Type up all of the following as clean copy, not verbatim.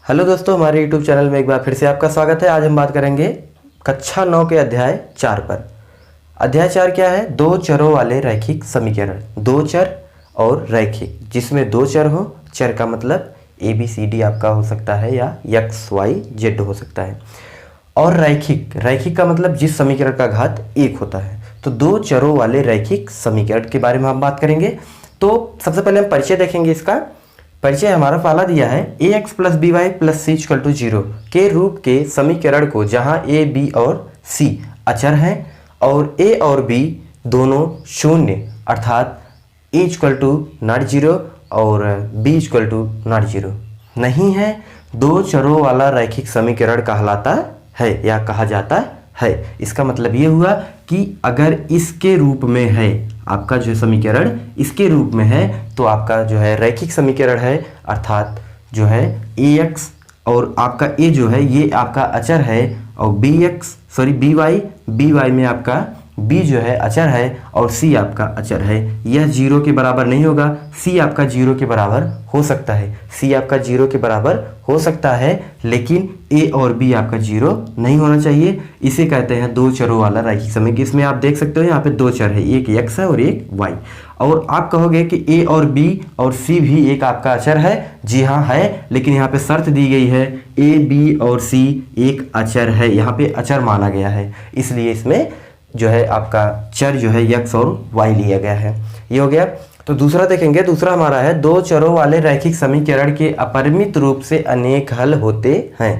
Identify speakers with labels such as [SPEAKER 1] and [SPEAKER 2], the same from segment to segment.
[SPEAKER 1] Hello दोस्तों, हमारे YouTube channel में एक बार फिर से आपका स्वागत है। आज हम बात करेंगे कक्षा 9 के अध्याय 4 पर। अध्याय 4 क्या है? दो चरों वाले रैखिक समीकरण। दो चर और रैखिक, जिसमें दो चर हो। चर का मतलब ABCD आपका हो सकता है या XYZ हो सकता है। और रैखिक, रैखिक का मतलब जिस समीकरण का घात 1 होता है। तो दो चरों वाले रैखिक समीकरण के बारे में हम बात करेंगे। तो सबसे पहले हम परिचय देखेंगे। इसका परिचय हमारा पहला दिया है ax plus B Y plus C equal to 0 के रूप के समीकरण को, जहां a, b और c अचर हैं और a और b दोनों शून्य, अर्थात a इक्वल टू नॉट 0 और b इक्वल टू नॉट 0 नहीं है, दो चरों वाला रैखिक समीकरण कहलाता है या कहा जाता है। इसका मतलब ये हुआ कि अगर इसके रूप में है आपका जो समीकरण, इसके रूप में है, तो आपका जो है रैखिक समीकरण है। अर्थात जो है ax और आपका a जो है ये आपका अचर है, और by में आपका b जो है अचर है और c आपका अचर है। यह 0 के बराबर नहीं होगा, c आपका 0 के बराबर हो सकता है। c आपका 0 के बराबर हो सकता है, लेकिन a और b आपका 0 नहीं होना चाहिए। इसे कहते हैं दो चरों वाला रैखिक समीकरण। इसमें आप देख सकते हो यहाँ पे दो चर है, एक x है और एक y। और आप कहोगे कि a और b और c भी एक आपका अचर है। जी हाँ है, लेकिन यहाँ पे शर्त दी गई है a, b और c एक अचर है। यहाँ पे अचर माना गया है, इसलिए इसमें जो है आपका चर जो है x और y लिया गया है। ये हो गया। तो दूसरा देखेंगे। दूसरा हमारा है दो चरों वाले रैखिक समीकरण के अपरिमित रूप से अनेक हल होते हैं।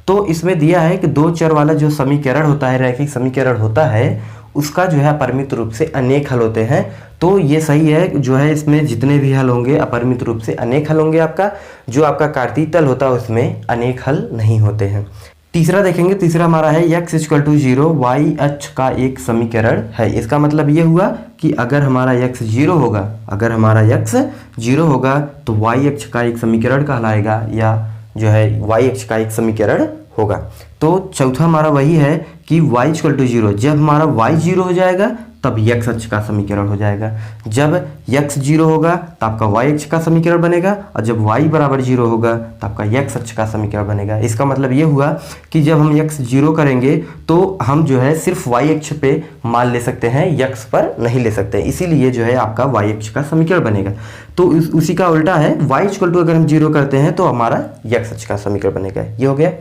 [SPEAKER 1] तो इसमें दिया है कि दो चर वाला जो समीकरण होता है, रैखिक समीकरण होता है, उसका जो है अपरिमित रूप से अनेक हल होते हैं। तो ये सही है, जो है इसमें जितने भी हल होंगे अपरिमित रूप से अनेक हल होंगे। आपका जो आपका कार्तीय तल होता है उसमें अनेक हल नहीं होते हैं। तीसरा देखेंगे। तीसरा हमारा है x इक्वल टू 0 y अक्ष का एक समीकरण है। इसका मतलब ये हुआ कि अगर हमारा x 0 होगा, अगर हमारा x 0 होगा तो y अक्ष का एक समीकरण कहलाएगा, या जो है y अक्ष का एक समीकरण होगा। तो चौथा हमारा वही है कि y इक्वल टू 0, जब हमारा y 0 हो जाएगा तब x अक्ष का समीकरण हो जाएगा। जब x 0 होगा तो आपका y अक्ष का समीकरण बनेगा, और जब y बराबर 0 होगा तो आपका x अक्ष का समीकरण बनेगा। इसका मतलब ये हुआ कि जब हम x 0 करेंगे तो हम जो है सिर्फ y अक्ष पे मान ले सकते हैं, x पर नहीं ले सकते, इसीलिए जो है आपका y अक्ष का समीकरण बनेगा। तो उसी का उल्टा है, y इक्वल टू अगर हम 0 करते हैं तो हमारा x अक्ष का समीकरण बनेगा। ये हो गया।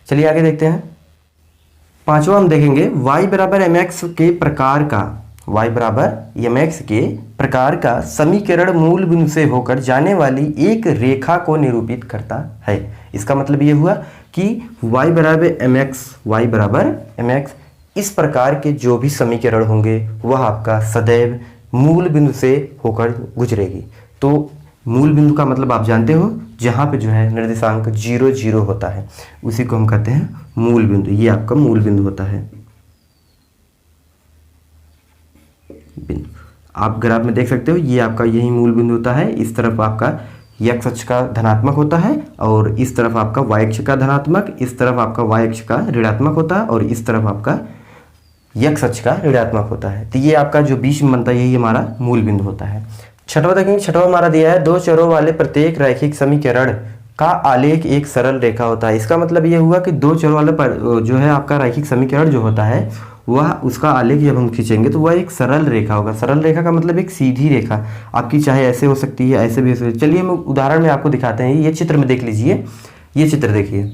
[SPEAKER 1] चलिए आगे देखते हैं। पांचवा हम देखेंगे y बराबर mx के प्रकार का, y बराबर mx के प्रकार का समीकरण मूल बिंदु से होकर जाने वाली एक रेखा को निरूपित करता है। इसका मतलब ये हुआ कि y बराबर mx इस प्रकार के जो भी समीकरण होंगे वह आपका सदैव मूल बिंदु से होकर गुजरेगी। तो मूल बिंदु का मतलब आप जानते हो, जहाँ पे जो है निर्देशांक 0 0 होता है उसी को हम कहते हैं मूल बिंदु। ये आपका मूल बिंदु होता है। बिंदु आप ग्राफ में देख सकते हो, ये आपका यही मूल बिंदु होता है। इस तरफ आपका x अक्ष का धनात्मक होता है और इस तरफ आपका y अक्ष का धनात्मक, इस तरफ आपका y अक्ष का ऋणात्मक होता है और इस तरफ आपका x अक्ष का ऋणात्मक होता है। तो ये आपका जो बीच में बनता है यही हमारा मूल बिंदु होता है। छठवां देखेंगे। छठवां हमारा दिया है दो चरों वाले प्रत्येक रैखिक समीकरण का आलेख एक सरल रेखा होता है। इसका मतलब ये हुआ कि दो चरों वाले जो है आपका रैखिक समीकरण जो होता है वह, उसका आलेख जब हम खींचेंगे तो वह एक सरल रेखा होगा। सरल रेखा का मतलब एक सीधी रेखा आपकी, चाहे ऐसे हो सकती है, ऐसे भी हो सकती है। चलिए हम उदाहरण में आपको दिखाते हैं। ये चित्र में देख लीजिए, ये चित्र देखिए।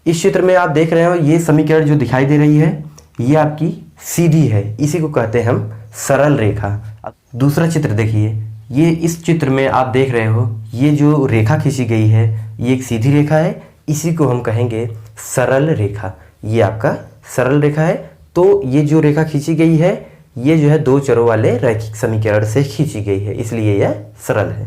[SPEAKER 1] इस चित्र में आप देख रहे हो ये समीकरण जो दिखाई दे रही है ये आपकी सीधी है, इसी को कहते हैं हम सरल रेखा। दूसरा चित्र देखिए, ये इस चित्र में आप देख रहे हो ये जो रेखा खींची गई है ये एक सीधी रेखा है, इसी को हम कहेंगे सरल रेखा। ये आपका सरल रेखा है। तो ये जो रेखा खींची गई है ये जो है दो चरों वाले रैखिक समीकरण से खींची गई है, इसलिए यह सरल है।